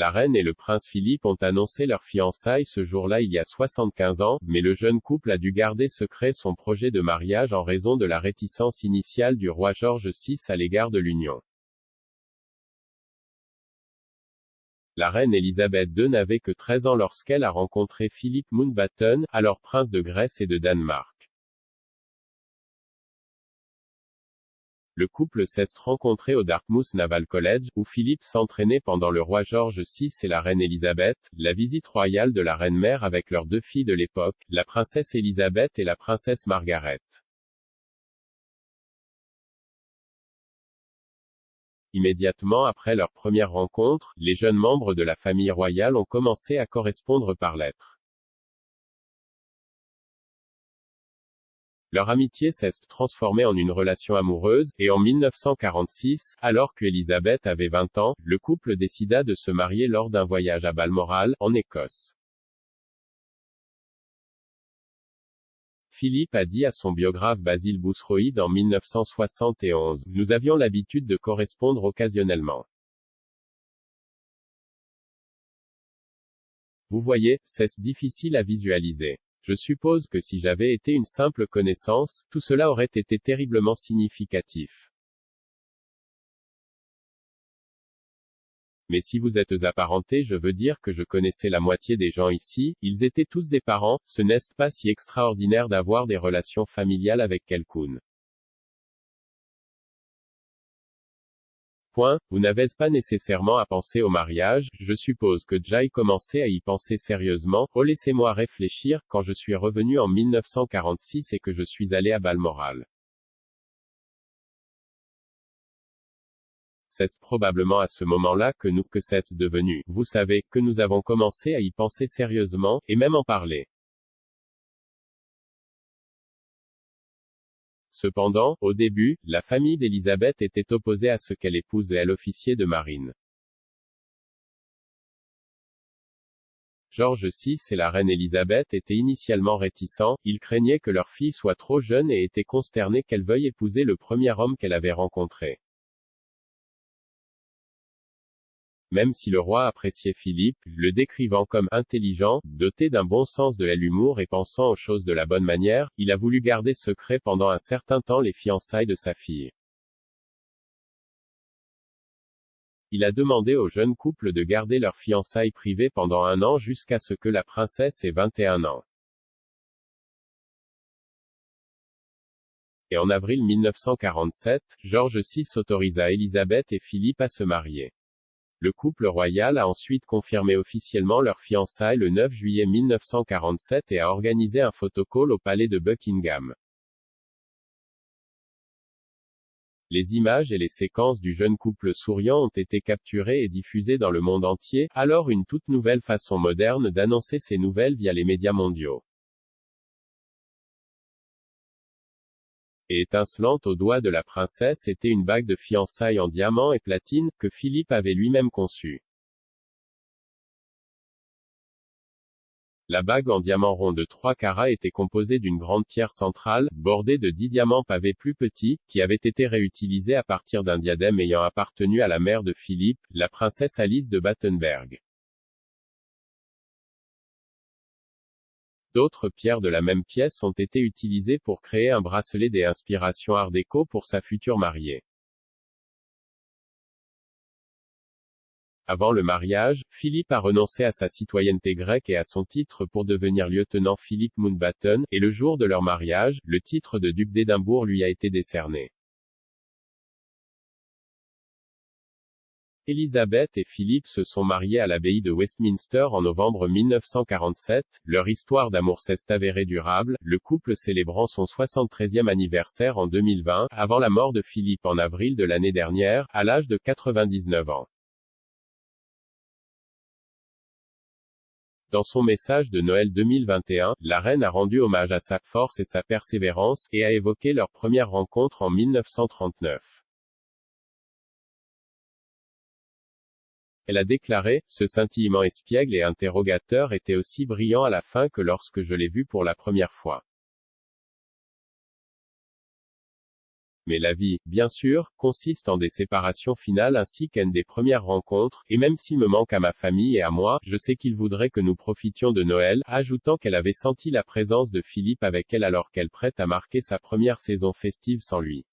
La reine et le prince Philippe ont annoncé leur fiançailles ce jour-là il y a 75 ans, mais le jeune couple a dû garder secret son projet de mariage en raison de la réticence initiale du roi George VI à l'égard de l'union. La reine Elisabeth II n'avait que 13 ans lorsqu'elle a rencontré Philip Mountbatten, alors prince de Grèce et de Danemark. Le couple s'est rencontré au Dartmouth Naval College, où Philippe s'entraînait pendant le roi George VI et la reine Elisabeth. La visite royale de la reine-mère avec leurs deux filles de l'époque, la princesse Elisabeth et la princesse Margaret. Immédiatement après leur première rencontre, les jeunes membres de la famille royale ont commencé à correspondre par lettres. Leur amitié s'est transformée en une relation amoureuse, et en 1946, alors que Elisabeth avait 20 ans, le couple décida de se marier lors d'un voyage à Balmoral, en Écosse. Philippe a dit à son biographe Basil Boothroyd en 1971, « Nous avions l'habitude de correspondre occasionnellement. » Vous voyez, c'est difficile à visualiser. Je suppose que si j'avais été une simple connaissance, tout cela aurait été terriblement significatif. Mais si vous êtes apparentés, je veux dire que je connaissais la moitié des gens ici, ils étaient tous des parents, ce n'est pas si extraordinaire d'avoir des relations familiales avec quelqu'un. Point, vous n'avez pas nécessairement à penser au mariage, je suppose que j'ai commencé à y penser sérieusement. Oh, laissez-moi réfléchir, quand je suis revenu en 1946 et que je suis allé à Balmoral. C'est probablement à ce moment-là que c'est devenu, vous savez, que nous avons commencé à y penser sérieusement, et même en parler. Cependant, au début, la famille d'Elisabeth était opposée à ce qu'elle épouse l'officier de marine. George VI et la reine Elisabeth étaient initialement réticents, ils craignaient que leur fille soit trop jeune et étaient consternés qu'elle veuille épouser le premier homme qu'elle avait rencontré. Même si le roi appréciait Philippe, le décrivant comme intelligent, doté d'un bon sens de l'humour et pensant aux choses de la bonne manière, il a voulu garder secret pendant un certain temps les fiançailles de sa fille. Il a demandé au jeune couple de garder leurs fiançailles privées pendant 1 an jusqu'à ce que la princesse ait 21 ans. Et en avril 1947, George VI autorisa Elisabeth et Philippe à se marier. Le couple royal a ensuite confirmé officiellement leurs fiançailles le 9 juillet 1947 et a organisé un photocall au palais de Buckingham. Les images et les séquences du jeune couple souriant ont été capturées et diffusées dans le monde entier, alors une toute nouvelle façon moderne d'annoncer ces nouvelles via les médias mondiaux. Et étincelante au doigt de la princesse était une bague de fiançailles en diamant et platine, que Philippe avait lui-même conçue. La bague en diamant rond de 3 carats était composée d'une grande pierre centrale, bordée de 10 diamants pavés plus petits, qui avaient été réutilisés à partir d'un diadème ayant appartenu à la mère de Philippe, la princesse Alice de Battenberg. D'autres pierres de la même pièce ont été utilisées pour créer un bracelet des inspirations art déco pour sa future mariée. Avant le mariage, Philippe a renoncé à sa citoyenneté grecque et à son titre pour devenir lieutenant Philip Mountbatten, et le jour de leur mariage, le titre de duc d'Édimbourg lui a été décerné. Elisabeth et Philippe se sont mariés à l'abbaye de Westminster en novembre 1947, leur histoire d'amour s'est avérée durable, le couple célébrant son 73e anniversaire en 2020, avant la mort de Philippe en avril de l'année dernière, à l'âge de 99 ans. Dans son message de Noël 2021, la reine a rendu hommage à sa force et sa persévérance, et a évoqué leur première rencontre en 1939. Elle a déclaré, « Ce scintillement espiègle et interrogateur était aussi brillant à la fin que lorsque je l'ai vu pour la première fois. Mais la vie, bien sûr, consiste en des séparations finales ainsi qu'en des premières rencontres, et même s'il me manque à ma famille et à moi, je sais qu'il voudrait que nous profitions de Noël, ajoutant qu'elle avait senti la présence de Philippe avec elle alors qu'elle prête à marquer sa première saison festive sans lui.